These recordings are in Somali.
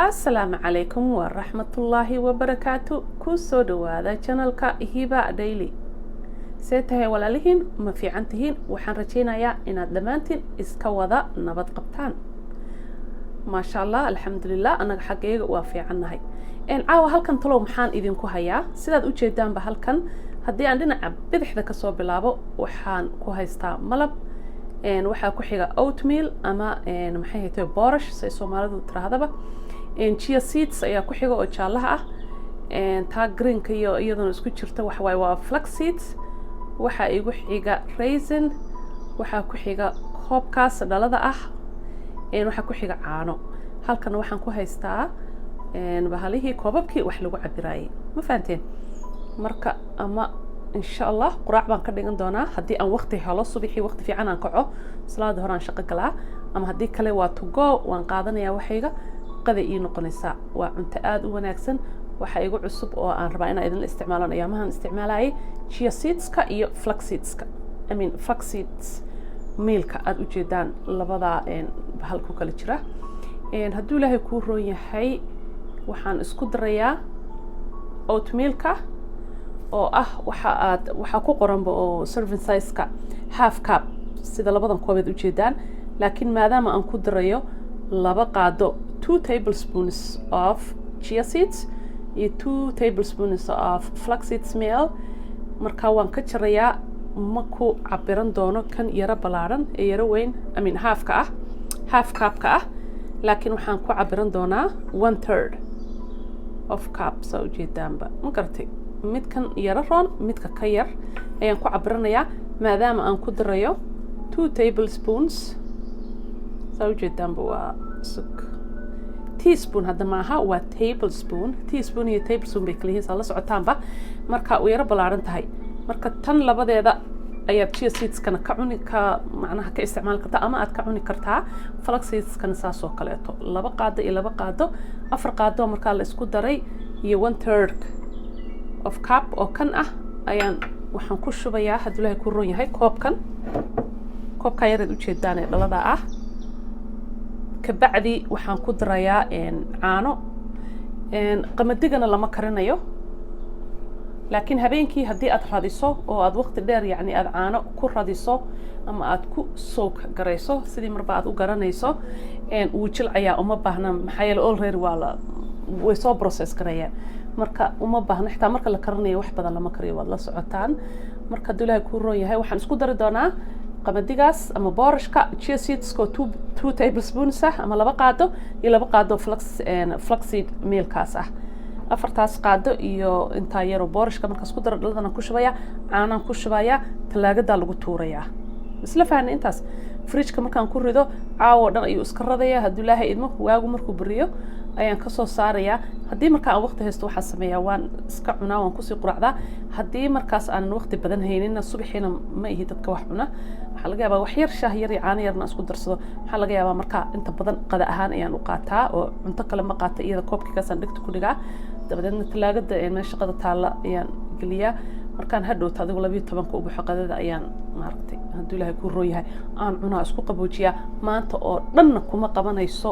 السلام عليكم ورحمة الله وبركاته كوسو دوادا channelka Hiba Daily seetahay walaalihiin ma fiicantihiin waxaan rajeynayaa inaad dhamaantiin iska wada nabad qabtaan ma sha Allah alxamdulillah anaga xaqeega waa fiicannahay caawa halkan talow maxaan idinku hayaa sidaad u jeedaanba halkan haddii aan dhinaca bidixda ka soo bilaabo waxaan ku haystaa malab waxaa ku xiga oatmeal ama maxay haytay boorash say Soomaalidu tirahdaba chia seeds ayaa ku xiga oo jaalaha ah taa greenka iyo iyaduna isku jirta wax way waa flax seeds waxa igu xiga raisin waxa ku xiga koobkaas dhalada ah waxa ku xiga caano halkan waxaan ku haystaa bahalihii koobabkii wax lagu cabiraayay ma fahanteen marka ama insha Allah quraac baan ka dhigan doonaa haddii aan waqti helo subaxii waqti fiican aan kaco salaada hore aan shaqo galaa ama haddii kale waa to go waan qaadanayaa waxayga qada ii noqonaysa waa cunto aad u wanaagsan waxa igu cusub oo aan rabaa inaan idin isticmaalo ayaamahan isticmaalay chia seedska iyo flax seedska flax seeds mealka aad u jeedaan labada bahal ku kala jira hadduu Ilaahay ku roon yahay waxaan isku darayaa oatmealka oo ah waxa ku qoranba oo serving size-ka half cup sida labadan koobaad u jeedaan laakiin maadaama aan ku darayo laba qaado 2 tablespoons of chia seeds iyo 2 tablespoons of flax seeds meal marka waan ka jarayaa ma ku cabiran doono kan yara balaaran ee yara weyn half cup-ka ah laakiin waxaan ku cabiran doonaa 1/3 of cup soo jeedaanba ma gartay midkan yara roon midka ka yar ayaan ku cabiranayaa maadaama aan ku darayo 2 tablespoons soo jeedaanba waa teaspoon hadda maaha waa tablespoon iyo tablespoon bay kala yihiin la socotaanba marka uu yara balaaran tahay marka tan labadeeda ayaad chia seedskana macnaha ka isticmaali kartaa ama aad ka cuni kartaa flax seedskana saas oo kaleeto laba qaado afar qaado marka la isku daray iyo 1/3 of cup oo kan ah ayaan waxaan ku shubayaa haddii Ilaahay ku roon yahay koobka yareed u jeedaan ee dhalada ah ka bacdi waxaan ku darayaa caano qamadigana lama karinayo laakiin habeenkii haddii aad radiso oo aad waqti dheer yani aad caano ku radiso ama aad ku soak garayso sidii marba aad u garanayso uu jilcayaa uma baahna maxaa yeelay already way soo process garayaan marka uma baahna xitaa marka la karinayo wax badan lama kariyo waad la socotaan marka haddii Ilaahay ku roon yahay waxaan isku dari doonaa qamadigaas ama boorashka chia seedska 2 tablespoons ama laba qaado iyo laba qaado flax seed mealkaas ah afartaas qaado iyo inta yar oo boorashka markaas ku daro dhaladana ku shubaya caanaan ku shubaya talaagada lagu tuurayaa isla fahanay intaas fridge-ka markaan ku rido caawo dhan ayuu iska radaya haddii Ilaahay idmo waagu markuu bariyo ayaan ka soo saarayaa haddii marka aan waqti haysto waxa sameeyaa waan iska cunaa waan ku sii quraacdaa haddii markaas aan waqti badan haynin subaxina ma ihi dadka wax cuna waxa laga yaabaa wax yar shaah yar iyo caano yarna isku darsado waxa laga yaabaa marka inta badan qada ahaan ayaan u qaataa oo cunto kale ma qaata iyada koobkiigaas aan dhigta ku dhigaa dabadeedna talaagada meesha qada taala ayaan geliyaa markaan hadhowta adigu 12 u buuxo qadada ayaan maaragtay haddii Ilaahay ku roon yahay aan cunaa isku qaboojiyaa maanta oo dhanna kuma qabanayso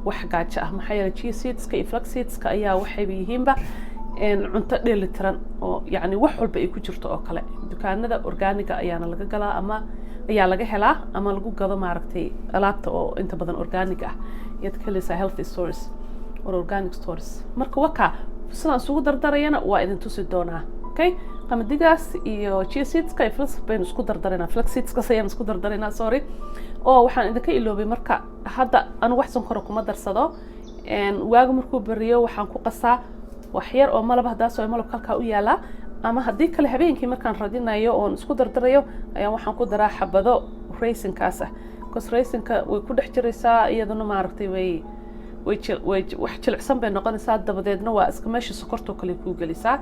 wax gaajo ah maxaa yeelay chia seedska iyo flax seedska ayaa waxay yihiinba cunto dheelitiran oo yani wax walba ay ku jirto oo kale dukaanada organiga ayaana laga galaa ama ayaa laga helaa ama lagu gado maaragtay alaabta oo inta badan organic ah iyad kalisa healthy stores or organic stores marka waka sidaan isugu dardarayana waa idin tusi doonaa okay qamadigaas iyo chia seedska iyo flax baynu isku dardaranaa flax seedska ayaan isku dardaranaa sorry oo waxaan idinka iloobay marka hadda anu wax sonkor kuma darsado waagu markuu bariyo waxaan ku qasaa wax yar oo malab hadaas oo malab halka u yaala ama haddii kale habeenkii markaan radinayo oo isku dardarayo ayaan waxaan ku daraa xabado raisinkaas ah raisinka way ku dhex jiraysaa iyaduna maaragtay way wax jilicsan bay noqonaysaa dabadeedna waa iska meesha sokorto kale ku gelisaa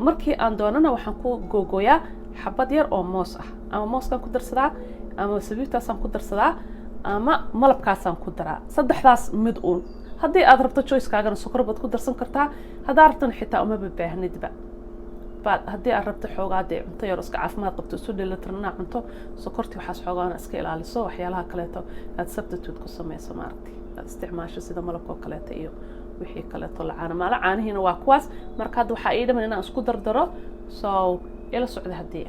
markii aan doonana waxaan ku googooyaa xabad yar oo moos ah ama mooskan ku darsadaa ama sabiibtaasaan ku darsadaa ama malabkaasaan ku daraa saddexdaas mid uun haddii aad rabto choice-kaagana sokor baad ku darsan kartaa haddaad rabtana xitaa uma baahnidba haddii aad rabto xoogaa dee cunto yar iska caafimaad qabto isu dheelitirnaa cunto sokortii waxaas xoogaana iska ilaaliso waxyaalaha kaleeto aad substitute ku samayso maaragtay استعماشه sida malabka kaleeta iyo wixii kaleeto la caano mala caanihiina waa kuwaas marka hadda waxa ay dhaman inaan isku dardaro so ila socda hadii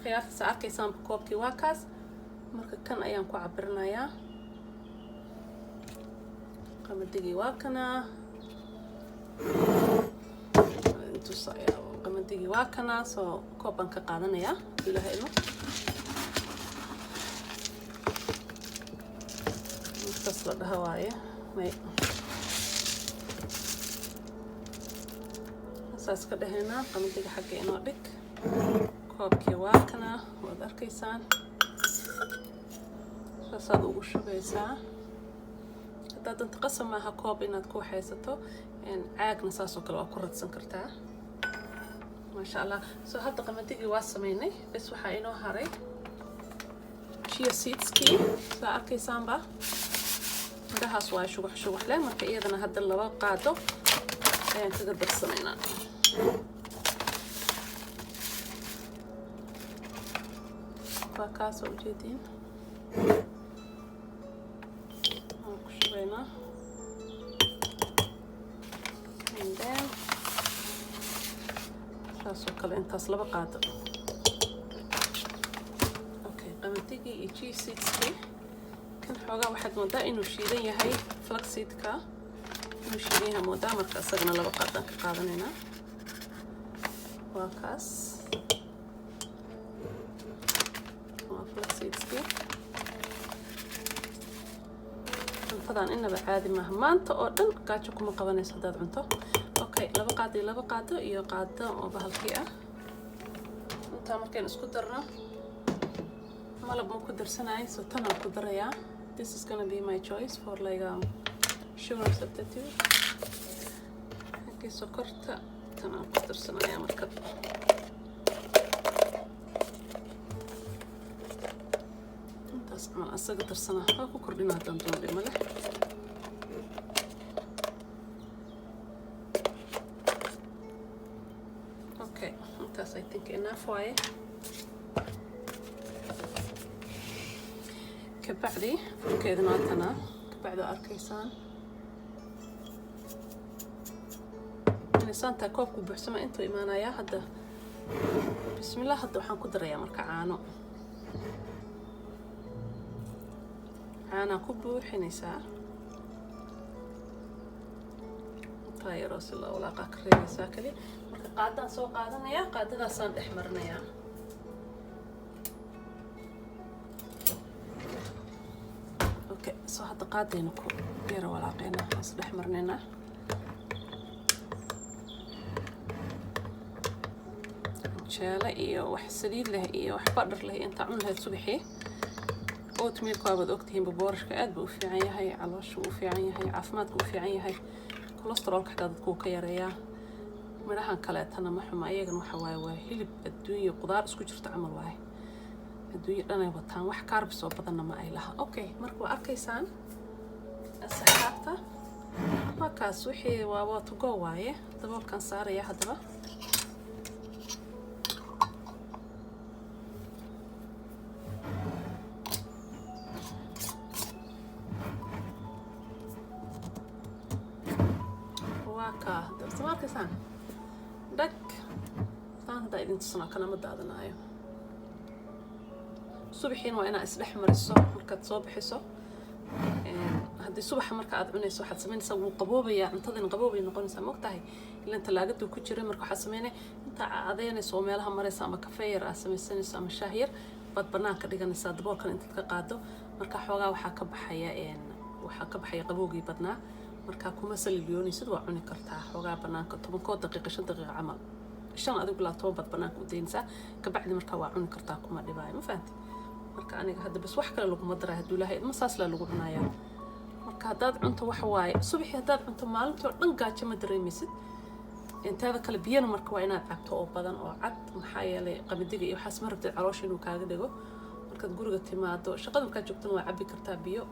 khiyaarta saarkaysan koobkii waa kaas marka kan ayaan ku cabirnayaa qamadigi waa kana intu saaya qamadigi waa kana soo kooban ka qaadanaya ilaahay ilo tasla dhawaaye may saas ka dhahayna qamadiga xagga inoo dhig koobkii waa kana waad arkaysaan saad ugu shubaysaa haddaad danta qasab maaha koob inaad ku haysato caagna saasoo kale waa ku radsan kartaa maasha allah soo hadda qamadigi waa sameynay bas waxaa inoo haray chia seedskii saa arkaysaanba midhahaas waa shubax leh marka iyadana hadda laba qaado ayaan kaga darsanaynaa waa kaasoo ujeediin waan ku shubaynaa and then saasoo kale intaas laba qaado okay qamadigi iyo chia seedskii kan xoogaa waxaad moodaa inuu shiidan yahay flaxseedka inuu shiidan yahay moodaa marka asagana laba qaadaan ka qaadanaynaa waa kaas waa flaxseedskii cuntadan inaba caadi maaha maanta oo dhan gaajo kuma qabanayso haddaad cunto okay laba qaado iyo qaado oo bahalkii ah intaa markaan isku darno malab ma ku darsanayo so tan aan ku darayaa this is gonna be my choice for like sugar substitute okay sokorta tan aan ku darsanayaa marka intaas camal asaga darsana waa ku kordhina haddaan doono dhimo leh okay intaas I think enough waaye كبعدي كذا ناتنا كبعدو أركيسان إنسان تاكوب بحسمة أنتو إيمانا يا هدا بسم الله هدا وحن قدر يا مركع عانا كوبو حنيسا طاي راس الله ولا قاكري ساكلي مركع قاعدة سو قاعدة يا قاعدة سان إحمرنا يا اوكي سو هذا قاعدين كو يرى ولاقينا اصبح مرنينا شاله iyo wax saliid leh iyo wax badar leh inta cun lahayd subaxii oatmeal ka wad ogtihiin boorashka aad buu u fiican yahay calooshu u fiican yahay caafimaadku u fiican yahay cholesterolka dadku ka yareeyaa mirahan kale tan ma xuma ayagana waxa waa hilib adduunyo qudaar isku jirta amal waay adduunyo dhan ay wataan wax carbs oo badan ma ay laha okay marka waa arkaysaan asxaabta markaas wixii waa to go waaye daboolkan saaraya hadaba waa ka dabta markaysaan dak saan hada idin tusana kana ma daadanayo subaxina waa inaa isdhex mariso markaad soo bixiso haddii subaxa marka aad cunayso waxaad samaynaysaa wuu qaboobaya cuntadana qaboobay noqonaysaa mogtahay ilaan talaagada ku jira marka waxaad samaynay inta cadeynayso oo meelaha maraysa ama kafee yar aad samaysanayso ama shaah yar baad banaanka dhiganaysaa daboolkan intaad ka qaado marka xoogaa waxaa ka baxaya qaboogii badnaa marka kuma saliliyoonaysid waa cuni kartaa xoogaa banaanka 10 daqiiqo 5 daqiiqo camal shan adigu la 10 baad banaanka u deynaysaa kabacdi marka waa cuni kartaa kuma dhibaayo ma fahanti marka aniga hadda bas wax kale lagu madara haduu ilaahay ma saas la lagu cunayaa marka hadaad cunto wax waaye subaxii hadaad cunto maalintii oo dhan gaajo ma dareemaysid intaada kala biyana marka waa inaad cabto oo badan oo cad maxaa yeelay qamadiga iyo waxaas ma rabtid caloosha inuu kaaga dhigo markaad guriga timaado shaqada markaad joogtana waa cabbi kartaa biyo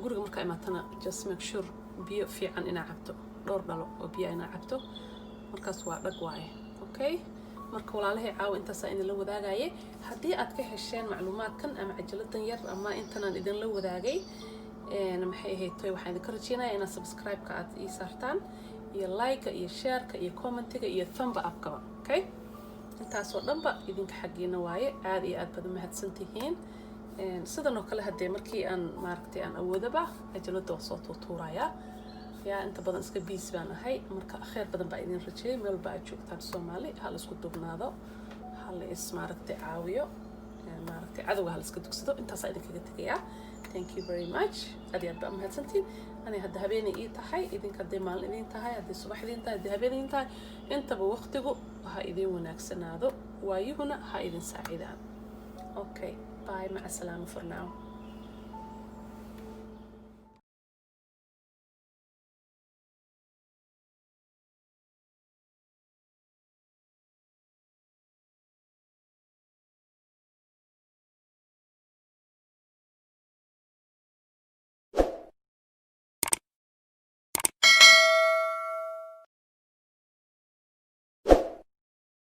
guriga markaa imaatana just make sure biyo fiican inaa cabto dhowr dhalo oo biyo inaa cabto markaas waa dhag waaye okay marka walaalahay caawa intaas aan idin la wadaagay haddii aad ka hesheen macluumaadkan ama cajiladan yar ama intaan idin la wadaagay maxay ahayd waxaan idin ka rajeynayaa inaad subscribe-ka aad ii saartaan iyo like-ka iyo share-ka iyo comment-ga iyo thumb up-ka okay intaasoo dhanba idinka xaqiina waaye aad iyo aad baad u mahadsantihiin sidan oo kale hadee markii aan maaragtay aan awoodaba cajalada soo tuuraya yaa inta badan iska biis baan ahay marka khayr badan baa idin rajeeyay meel baa joogtaan Soomaali hal isku dubnaado hal is maaragtay caawiyo maaragtay cadawga hal iska dugsado intaas idin kaga tagayaa thank you very much aad iyo aad baa mahadsantiin ani hadda habeenay ii tahay idinka hadday maalin idin tahay hadday subax idin tahay hadday habeen idin tahay intaba waqtigu ha idin wanaagsanaado waayuhuna ha idin saacidaan okay bye مع السلامة for now